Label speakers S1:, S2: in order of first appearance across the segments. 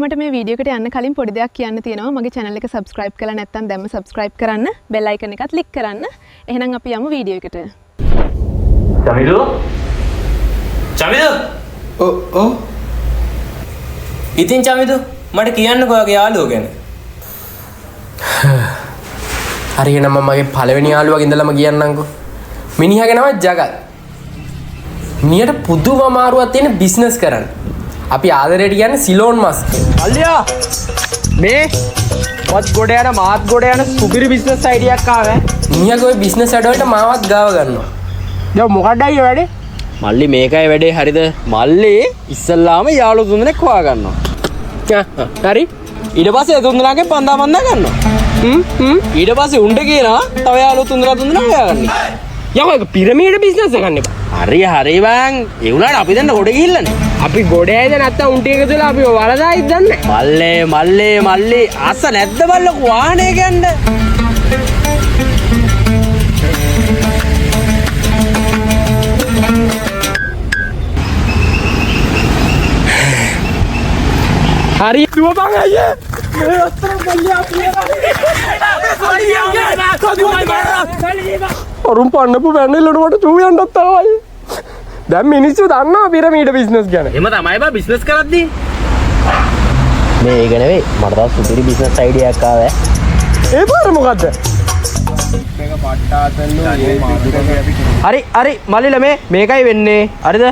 S1: මට මේ වීඩියෝ එකට යන්න කලින් පොඩි දෙයක් කියන්න තියෙනවා. මගේ channel එක subscribe කරලා නැත්නම් දැම්ම subscribe කරන්න. bell icon එක click කරන්න. එහෙනම් අපි යමු වීඩියෝ එකට.
S2: චමිදු? චමිදු?
S3: ඔව්.
S2: ඉතින් චමිදු මට කියන්නකෝ ඔයාගේ යාළුවෝ ගැන.
S3: හරියටම මගේ පළවෙනි යාළුවගේ ඉඳලම කියන්නම්කෝ. මිනිහාගේ නම ජගත්. මිනිහට පුදුම අමාරුවක් තියෙන බිස්නස් කරන්න. අපි ආදරයට කියන්නේ සිලෝන් මස්ක්.
S4: අල්ලියා මේ වත් ගොඩ යන මාත් ගොඩ යන සුපිරි බිස්නස් අයිඩියක් ආවේ.
S3: මිනිහාගේ ওই බිස්නස් වැඩවලට මාවත් ගාව ගන්නවා.
S4: දැන් මොකක්දයි වැඩේ? මල්ලි මේකයි වැඩේ හරිද? මල්ලි ඉස්සල්ලාම යාළුවෝ තුන්දෙනෙක් හොයා ගන්නවා. හරි. ඊට පස්සේ තුන්දෙනාගෙන් පන්දා ගන්නවා. ඊට පස්සේ උණ්ඩ කියනවා තව යාළුවෝ තුන්දෙනා හොයාගන්න. යකෝ ඒක පිරමීඩ බිස්නස් එකක් නේ. හරි බං. ඒ උනාට අපි දැන් ගොඩ ගිහිල්ලානේ. අපි ගොඩ ඇයිද නැත්තම් උන්ට එකතු වෙලා අපි වලදායිද දන්නේ. මල්ලේ අස නැද්ද බල්ලකෝ වාහනේ ගන්න. හරි දුවපන් අයියේ. මේ අතර බල්ලියා පියලා. අරුම් පන්නපු වැන්නලට මට චූ යන්නත් ආවයි. දැන් මිනිස්සු දන්නවා පිරමීඩ බිස්නස් ගැන.
S2: එහෙම තමයි බා බිස්නස් කරද්දී.
S4: මේක නෙවෙයි මට තව සුපිරි බිස්නස් අයිඩියක් ආවා.
S3: ඒ පාර මොකද්ද?
S4: හරි මල්ලිලා මේකයි වෙන්නේ. හරිද?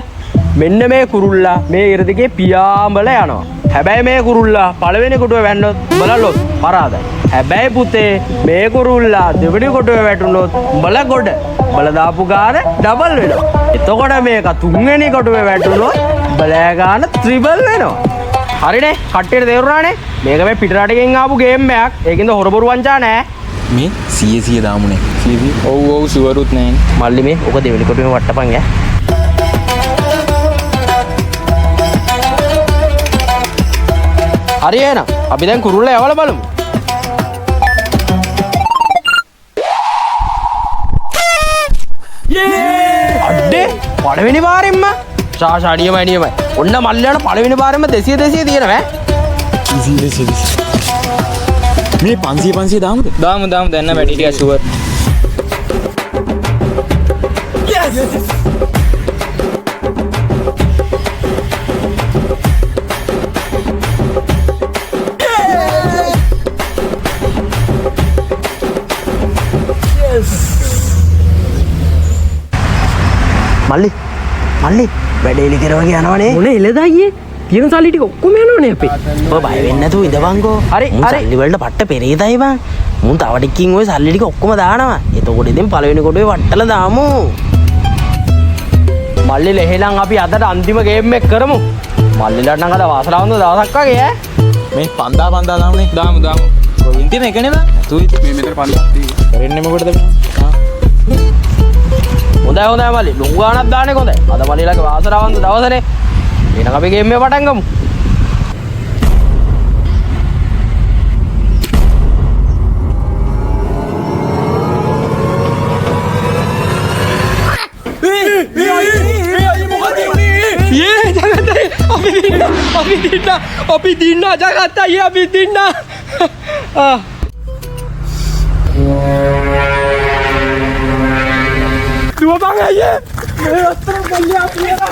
S4: මෙන්න මේ කුරුල්ලා මේ ඉරදිගේ පියාඹල යනවා. හැබැයි මේ කුරුල්ලා පළවෙනි කොටුවේ වැන්නොත් බලලොත් පරාදයි. හැබැයි පුතේ මේ කුරුල්ලා දෙවෙනි කොටුවේ වැටුනොත් බල ගොඩ. බල දාපු ගාන ඩබල් වෙනවා. එතකොට මේක තුන්වෙනි කොටුවේ වැටුනොත් බලෑ ගාන ත්‍රිබල් වෙනවා. හරිනේ? කට්ටියට තේරුණානේ? මේක මේ පිටරටකින් ආපු ගේම් එකක්. ඒකින්ද හොරබොරු වංචා නෑ.
S5: මේ 100 දාමුනේ. 100 ඔව් ෂුවරුත් නෑ.
S4: මල්ලි මේ ඔක දෙවෙනි කොටුවේ වට්ටපන් ඈ. හරි එහෙනම් අපි දැන් කුරුල්ලා යවලා බලමු. අඩේ පළවෙනි පාරෙන්ම නියමයි. ඔන්න මල්ලියාට පළවෙනි පාරෙන්ම 200 තියෙනවා ඈ.
S5: මේ 500 දාමුද? දාමු දැන් වැඩි ටික ෂුවර්.
S4: මල්ලි වැඩේ ඉලි කරවගේ යනවනේ. මොනේ එළද අයියේ? තියෙන සල්ලි ටික ඔක්කොම යනවනේ අපේ. ඔය බය වෙන්නේ නැතුව ඉඳවංකෝ. හරි. සල්ලි වලට පට්ට පෙරේතයි බං. මුන් තව ටිකකින් ওই සල්ලි ටික ඔක්කොම දානවා. එතකොට ඉතින් පළවෙනි කොටුවේ වට්ටලා දාමු. මල්ලි ලෙහෙලන් අපි අදට අන්තිම ගේම් එක කරමු. මල්ලිලාට නම් අද වාසනාවන්ත දවසක් වගේ ඈ.
S5: මේ 5000 දාමුනේ. දාමු. කොවින්ති මේකනේ බං. තුයි මේ මෙතන 5000 තියෙන්නේ. කරන්නේ මොකටද බං?
S4: හොඳයි මල්ලි. ලොකු ගාණක් දාන්නේ හොඳයි. අද මල්ලිලාගේ වාසනාවන්ත දවසනේ. එහෙනම් අපි ගේම් එක පටන් ගමු. අපි දින්න ජගත් අයියේ අපි දින්න. දුවපන් අයියේ. මේ අතර බල්ලියා පියලා.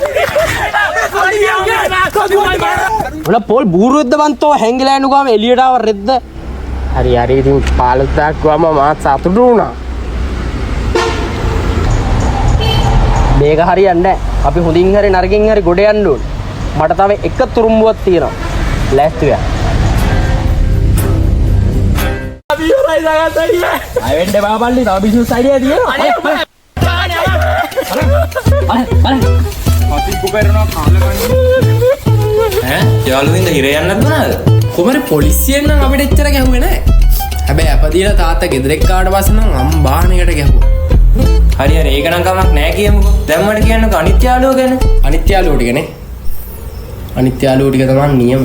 S4: පොල් බූරුවෙද්ද බන්තෝ හැංගිලා යනු ගාම එළියට ආව රෙද්ද.
S3: හරි ඉතින් පාලතක් වම මාත් සතුටු වුණා.
S4: මේක හරියන්නේ නැහැ. අපි හොඳින් හරි නරකින් හරි ගොඩ යන්න ඕන. මට තව එක තුරුම්බුවක් තියෙනවා. ලෑස්ති වෙන්න. අපි හොරයි දාගත්තා අයියා.
S5: ආයෙත් බාබල්ලි තව බිස්නස් අයිඩියා තියෙනවා. අතිප්පු කරනවා කාලකන්නේ. ඈ යාළුවින්ද හිර යන්නත් දුනාද?
S3: කොහමද පොලිසියෙන් නම් අපිට එච්චර ගැහුවේ නැහැ. හැබැයි අපදීලා තාත්තා ගෙදරෙක් ආවට පස්සේ නම් අම්බාහනකට ගැහුවා.
S2: හරි ඒක නම් කමක් නෑ කියමුකෝ. දැන් මට කියන්නකෝ අනිත් යාළුවෝ ගැන.
S3: අනිත් යාළුවෝ ටිකනේ. අනිත් යාළුවෝ ටික තමයි නියම.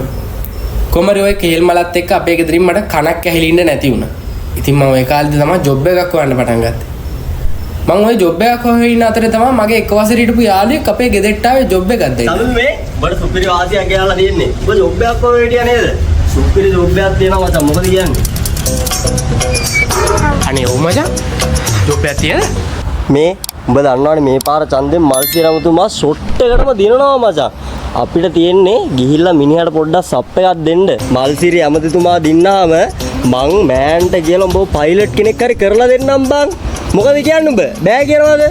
S3: කොමරි ඔය කේල් මලත් එක්ක අපේ ගෙදරින් මට කණක් ඇහිලින්න නැති වුණා. ඉතින් මම ඒ කාලේදී තමයි ජොබ් එකක් හොයන්න පටන් ගත්තේ. මං ওই ජොබ් එකක් හොයන අතරේ තමයි මගේ එක වසරේ හිටපු යාළුවෙක් අපේ ගෙදරට ආවේ ජොබ් එකක් දෙන්න.
S6: තමුන් මේ බඩ සුපිරි වාසියක් ගහලා තියෙන්නේ. ඔබ ජොබ් එකක් කොහේ හිටියා නේද? සුපිරි ජොබ් එකක් තියෙනවා මචං. මොකද කියන්නේ?
S3: අනේ ඔව් මචං. ජොබ් එකක් තියෙන?
S6: මේ උඹ දන්නවනේ මේ පාර ඡන්දෙන් මල්සිරි රමතුමා ෂොට් එකටම දිනනවා මචං. අපිට තියෙන්නේ ගිහිල්ලා මිනිහට පොඩ්ඩක් සප් එකක් දෙන්න. මල්සිරි ඇමතිතුමා දින්නාම මං මෑන්ට කියලා උඹ පයිලට් කෙනෙක් හරි කරලා දෙන්නම් බං. මොකද කියන්නේ උඹ? බෑ කියනවාද?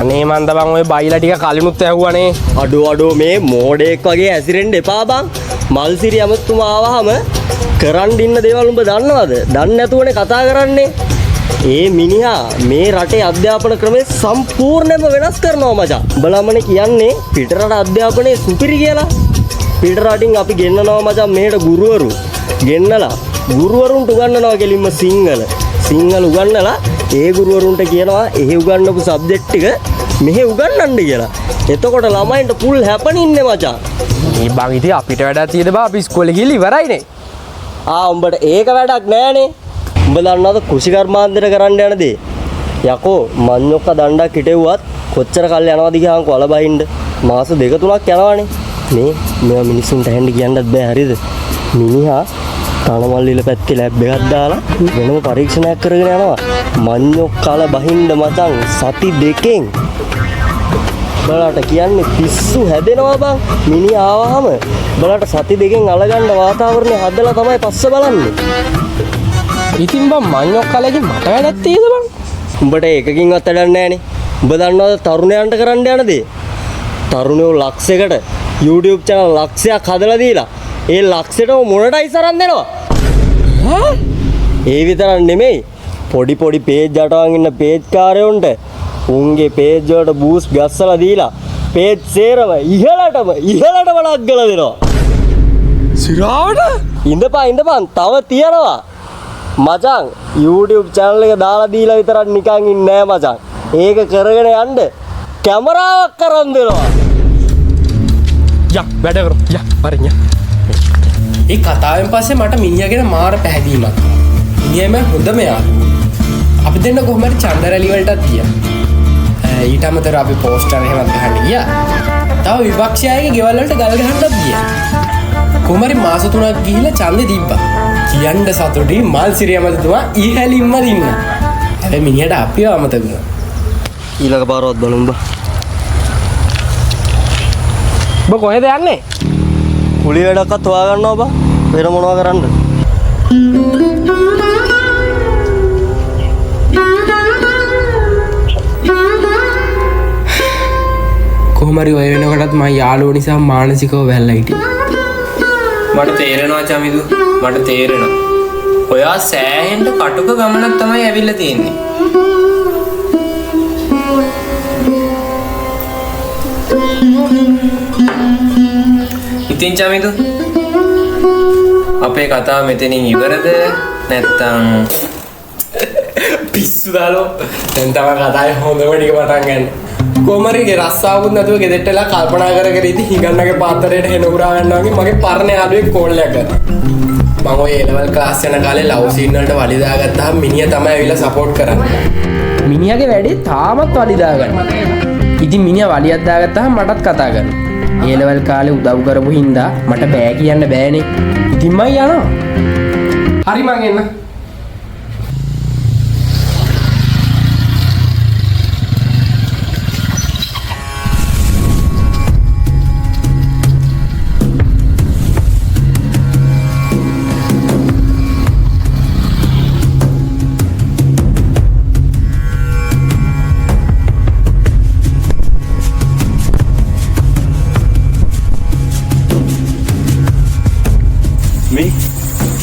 S3: අනේ මන්ද බං ඔය බයිලා ටික කලිනුත් ඇහුවානේ.
S6: අඩෝ මේ මෝඩෙක් වගේ ඇසිරෙන්න එපා බං. මල්සිරි ඇමතිතුමා ආවහම කරන් දින්න දේවල් උඹ දන්නවද? දන්නේ නැතුවනේ කතා කරන්නේ. ඒ මිනිහා මේ රටේ අධ්‍යාපන ක්‍රමය සම්පූර්ණයෙන්ම වෙනස් කරනවා මචං. උඹලමනේ කියන්නේ පිටරට අධ්‍යාපනයේ සුපිරි කියලා. පිටරටින් අපි ගෙන්නනවා මචං මෙහෙට ගුරුවරු. ගෙන්නලා ගුරුවරුන්ට උගන්වනවා කෙලින්ම සිංහල උගන්වලා ඒ ගුරුවරුන්ට කියනවා එහෙ උගන්වපු සබ්ජෙක්ට් ටික මෙහෙ උගන්වන්න කියලා. එතකොට ළමයින්ට පුල් හැපනින්නේ මචං.
S3: මේ බං ඉතින් අපිට වැඩක් තියෙද බා අපි ඉස්කෝලේ ගිහලා ඉවරයිනේ.
S6: උඹට ඒක වැඩක් නෑනේ. උඹ දන්නවද කෘෂිකර්මාන්තයට කරන්න යන දේ? යකෝ මඤ්ඤොක්ක දණ්ඩක් හිටෙව්වත් කොච්චර කල් යනවද කියහන්කෝ අලබහින්න. මාස 2-3ක් යනවනේ. මේවා මිනිස්සුන්ට ඇහෙන්න කියන්නත් බෑ හරිද? මිනිහා තනමල්ලිල පැත්තේ ලැබ් එකක් දාලා වෙනම පරීක්ෂණයක් කරගෙන යනවා. මඤ්ඤොක්කල බහින්න මචං සති 2කින්. බලට කියන්නේ පිස්සු හැදෙනවා බං. මිනිහා ආවහම බලට සති 2කින් අලගන්න වාතාවරණය හදලා තමයි පස්ස බලන්නේ.
S3: ඉතින් බං මඤ්ඤොක්කලගේ මට වැඩක් තියෙද බං?
S6: උඹට එකකින්වත් වැඩක් නැහනේ. උඹ දන්නවද තරුණයන්ට කරන්න යන දේ? තරුණයෝ ලක්ෂයකට YouTube channel ලක්ෂයක් හදලා දීලා ඒ ලක්ෂයටම මොනටයිස් අරන් දෙනවා. ඒ විතරක් නෙමෙයි පොඩි පේජ් අටවන් ඉන්න පේජ් කාරයොන්ට උන්ගේ පේජ් වලට බූස්ට් ගස්සලා දීලා පේජ් සේරම ඉහළටම ලක් ගලා දෙනවා.
S3: සිරාවට
S6: ඉඳපන් තව තියනවා. මචං YouTube channel එක දාලා දීලා විතරක් නිකන් ඉන්නේ නෑ මචං. ඒක කරගෙන යන්න කැමරාවක් කරන් දෙනවා.
S3: යා වැඩ කර. යා පරිඤ්ඤ. ඒ කතාවෙන් පස්සේ මට මිනිහා ගැන මාර පැහැදීමක්. මිනිහම හොඳම යාළුවා. අපි දෙන්න කොහොම හරි ඡන්ද රැලි වලටත් ගියා. ඊට අමතරව අපි පෝස්ටර් එහෙමත් ගහන්න ගියා. තව විපක්ෂයගේ ගෙවල් වලට ගල් ගහන්නත් ගියා. කොහොම හරි මාස 3ක් ගිහිල්ලා ඡන්දෙ දීප්පා. කියන්න සතුටින් මල්සිරි ඇමතිතුමා ඉහළින්ම දින්න. හැබැයි මිනිහට අපිව අමතක වුණා.
S6: ඊළඟ පාරවත් බලමු උඹ.
S3: ඔබ කොහෙද යන්නේ?
S6: කුලි වැඩක්වත් හොයා ගන්නවා බා. වෙන මොනවා කරන්නද?
S3: කොහොම හරි ඔය වෙනකොටත් මම යාළුවෝ නිසා මානසිකව වැල්ලා හිටියා.
S2: මට තේරෙනවා චමිදු. මට තේරෙනවා. ඔයා සෑහෙන්න කටුක ගමනක් තමයි ඇවිල්ලා තියෙන්නේ. ඉතින් චමිදු අපේ කතාව මෙතනින් ඉවරද නැත්තම්
S3: පිස්සු දාලෝ. දැන් තමයි කතාවේ හොඳම ටික පටන් ගන්න. කොමරිගේ රස්සාවුත් නැතුව ගෙදෙට්ටලා කල්පනා කර ඉතින් හිඟන්නගේ පාත්තරයට හෙන උරා ගන්නවා වගේ මගේ පරණ යාළුවෙක් කෝල් එකක් කරා. මම ඔය A-level ක්ලාස් යන කාලේ ලව් සීන් වලට වලි දාගත්තාම මිනිහා තමයි ඇවිල්ලා සපෝට් කරන්නේ. මිනිහාගේ වැඩේ තාමත් වලි දාගන්න. ඉතින් මිනිහා වලියක් දාගත්තාම මටත් කතා කරනවා. A-level කාලේ උදව් කරපු හින්දා මට බෑ කියන්න බෑනේ. ඉතින් මම යනවා. හරි මං එන්න.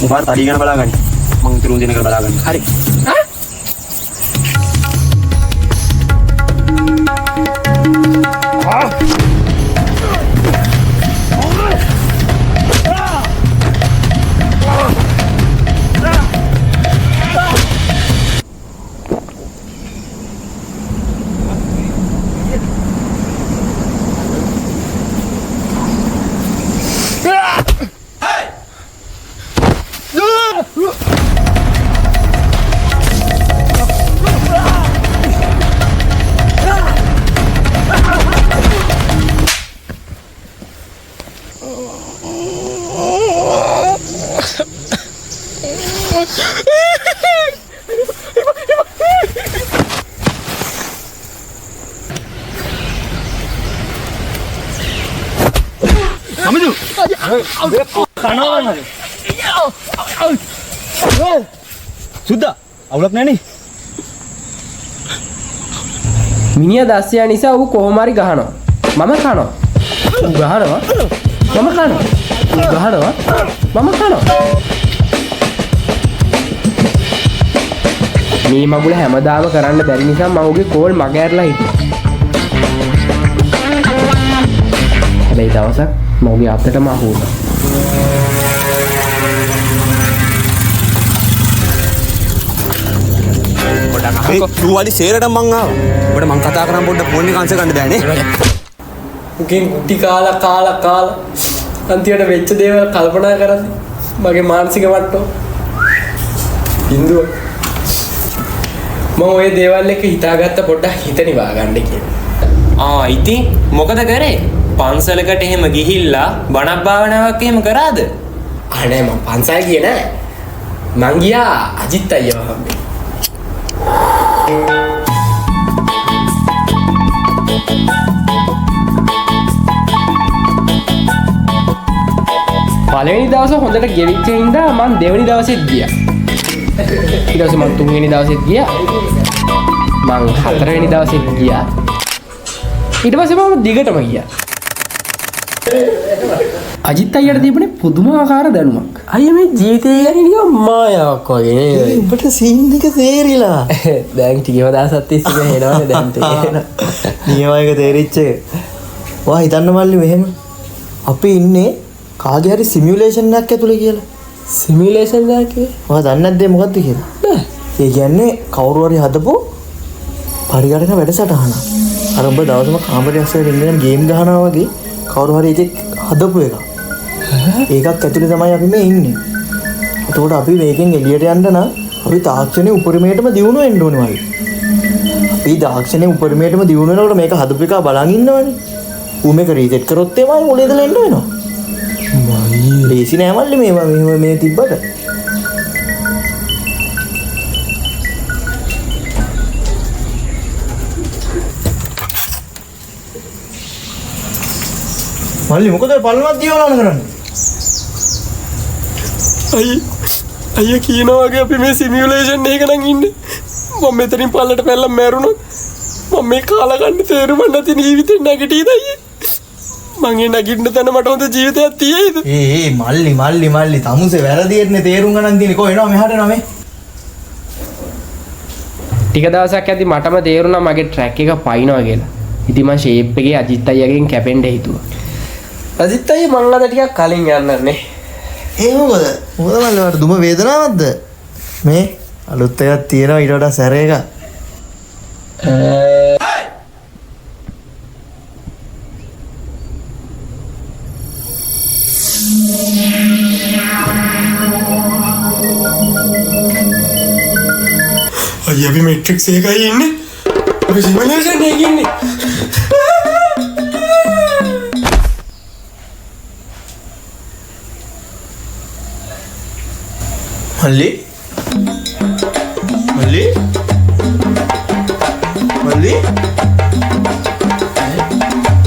S6: උඹත් අඩි ගන්න බලාගන්න. මං තුරුන් දෙනකල් බලාගන්න.
S3: හරි.
S5: සුද්දා අවුලක් නැනේ.
S3: මිනිහා දැස්සියා නිසා ඌ කොහොම හරි ගහනවා. මම කනවා. ඌ ගහනවා. මම කනවා. ඌ ගහනවා. මම කනවා. මේ මගුල හැමදාම කරන්න බැරි නිසා මම ඌගේ කෝල් මග ඇරලා හිටියා. හැබැයි දවසක් මම ඌගේ අතටම අහු වුණා.
S5: ඌ සේරට මං ආවා. ඔබට මං කතා කරන් පොඩ්ඩක් ෆෝන් එක අන්සර් ගන්න බෑනේ.
S3: උගෙන් ගුටි කාලා අන්තිමට වෙච්ච දේවල් කල්පනා කරද්දි මගේ මානසික මට්ටම බිඳුව. මම ওই දේවල් එක හිතාගත්ත පොඩ්ඩක් හිත නිවා ගන්න කියලා.
S2: ඉතින් මොකද කරේ? පන්සලකට එහෙම ගිහිල්ලා බණක් භාවනාවක් එහෙම කරාද?
S3: අනේ මම පන්සල් ගියේ නෑ. මං ගියා අජිත් අයියව හම්බෙන්න. පළවෙනි දවස හොඳට ගෙවිච්ච හින්දා මං දෙවෙනි දවසෙත් ගියා. ඊට පස්සේ මං තුන්වෙනි දවසෙත් ගියා. මං හතරවෙනි දවසෙත් ගියා. ඊට පස්සේ මම දිගටම ගියා. අජිත් අයියට තිබුණේ පුදුමාකාර දැනුමක්. අයියා මේ ජීවිතය ගැන නිකන් මායාවක් වගේ නේද?
S6: උඹට සීන් එක තේරිලා.
S3: දැන් ටිකව දවසක් තිස්සේ එනවනේ දැන් තේරෙනවා.
S6: නියමයක තේරිච්ච එක. ඔයා හිතන්න මල්ලි මෙහෙම අපි ඉන්නේ කාගේ හරි සිමියුලේෂන් එකක් ඇතුලේ කියලා.
S3: සිමියුලේෂන් එකක් කියේ?
S6: ඔයා දන්නේ නැද්ද ඒ මොකද්ද කියලා?
S3: නෑ.
S6: ඒ කියන්නේ කවුරු හරි හදපු පරිගණක වැඩසටහන. අර උඹ දවසම කාමරේ ඇස්සේ ඉඳන් ගේම් ගහනවා වගේ කවුරු හරි එකෙක් හදපු එකක්. ඒකක් ඇතුලේ තමයි අපි මේ ඉන්නේ. එතකොට අපි මේකෙන් එළියට යන්න නම් අපි තාක්ෂණයේ උපරිමයටම දියුණු වෙන්න ඕනේ වගේ. අපි තාක්ෂණයේ උපරිමයටම දියුණු වෙනකොට මේක හදපු එක බලන් ඉන්නවනේ. ඌ මේක රීසෙට් කරොත් එමය මොලේ ඉඳලා එන්න වෙනවා. ලේසි නෑ මල්ලි මේ තිබ්බට. මල්ලි මොකද පල්ලමක් දියවලාන කරන්නේ?
S3: අයියා කියනවා වගේ අපි මේ සිමියුලේෂන් එක නම් ඉන්නේ. මම මෙතනින් පල්ලට පැනලා මැරුණොත් මම මේ කාලා ගන්න තේරුම නැති ජීවිතේ නැගිටීද අයියේ? මං ඒ නැගිටින්න තැන මට හොඳ ජීවිතයක් තියෙයිද?
S6: මල්ලි තමුසේ වැරදියටනේ තේරුම් ගන්න තියෙන්නේ. කොහෙ එනවා මෙහාට එනවා මේ.
S3: ටික දවසක් ඇද්දි මටම තේරුණා මගේ ට්‍රැක් එක පයින්නවා කියලා. ඉතින් මම ෂේප් එකේ අජිත් අයියාගෙන් කැපෙන්න හිතුවා. අජිත් අයියා මං අද ටිකක් කලින් යන්නනේ.
S6: ඒ මොකද මල්ලි වට දුම වේදනාවක්ද? මේ අලුත් එකක් තියෙනවා ඊට වඩා සැර එකක්.
S3: අයියා අපි මැට්‍රික්ස් එකයි ඉන්නේ. අපි සිමියුලේෂන් එකේ ඉන්නේ.
S6: මල්ලි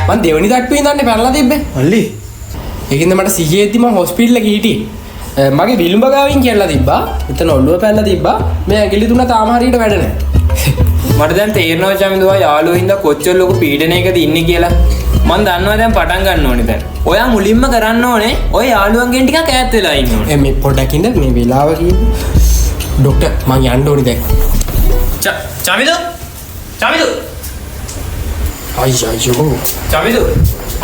S3: මං දෙවෙනි තට්ටුවේ ඉඳන්නේ පැනලා තිබ්බේ.
S6: මල්ලි
S3: ඒකින්ද මට සිහියෙද්දි මං හොස්පිටල් එකේ හිටියේ. මගේ විලුඹ ගාවින් කියලා තිබ්බා. එතන ඔළුව පැනලා තිබ්බා. මේ ඇඟිලි තුන තාම හරියට වැඩ නැහැ.
S2: මට දැන් තේරෙනවා චමිදුවා යාළුවෝ හින්දා කොච්චර ලොකු පීඩනයකද ඉන්නේ කියලා. මම දන්නවා දැන් පටන් ගන්න ඕනේ දැන්. ඔයා මුලින්ම කරන්න ඕනේ ඔය යාළුවන්ගෙන් ටිකක් ඈත් වෙලා ඉන්න ඕනේ.
S3: මේ පොඩ්ඩක් ඉඳ මේ වෙලාව කියපු. ડોක්ටර් මං යන්න ඕනේ දැන්.
S2: චමිදු
S3: අයියෝ.
S2: චමිදු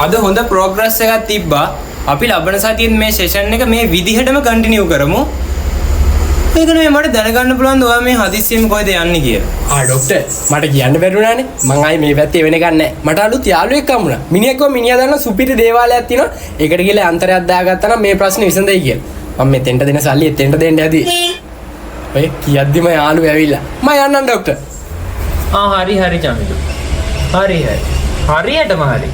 S2: අද හොඳ ප්‍රෝග්‍රස් එකක් තිබ්බා. අපි ලබන සතියේ මේ සෙෂන් එක මේ විදිහටම කන්ටිනියු කරමු. ඒක නෙමෙයි මට දැනගන්න පුළුවන් ඔයා මේ හදිස්සියෙම කොහෙද යන්නේ කියලා.
S3: ડોක්ටර් මට කියන්න බැරුණානේ. මං ආයේ මේ පැත්තේ වෙන ගන්න නැහැ. මට අලුත් යාළුවෙක් හම්බුණා. මිනිහා දන්න සුපිරි දේවාලයක් තියෙනවා. ඒකට ගිහලා අන්තරයක් දාගත්තා නම් මේ ප්‍රශ්නේ විසඳෙයි කියලා. මම මෙතෙන්ට දෙන සල්ලි එතෙන්ට දෙන්න ඇති. ඔය කියද්දිම යාළුවෝ ඇවිල්ලා. මම යන්නම් ડોක්ටර්.
S2: හරි චමිදු. හරියටම හරි.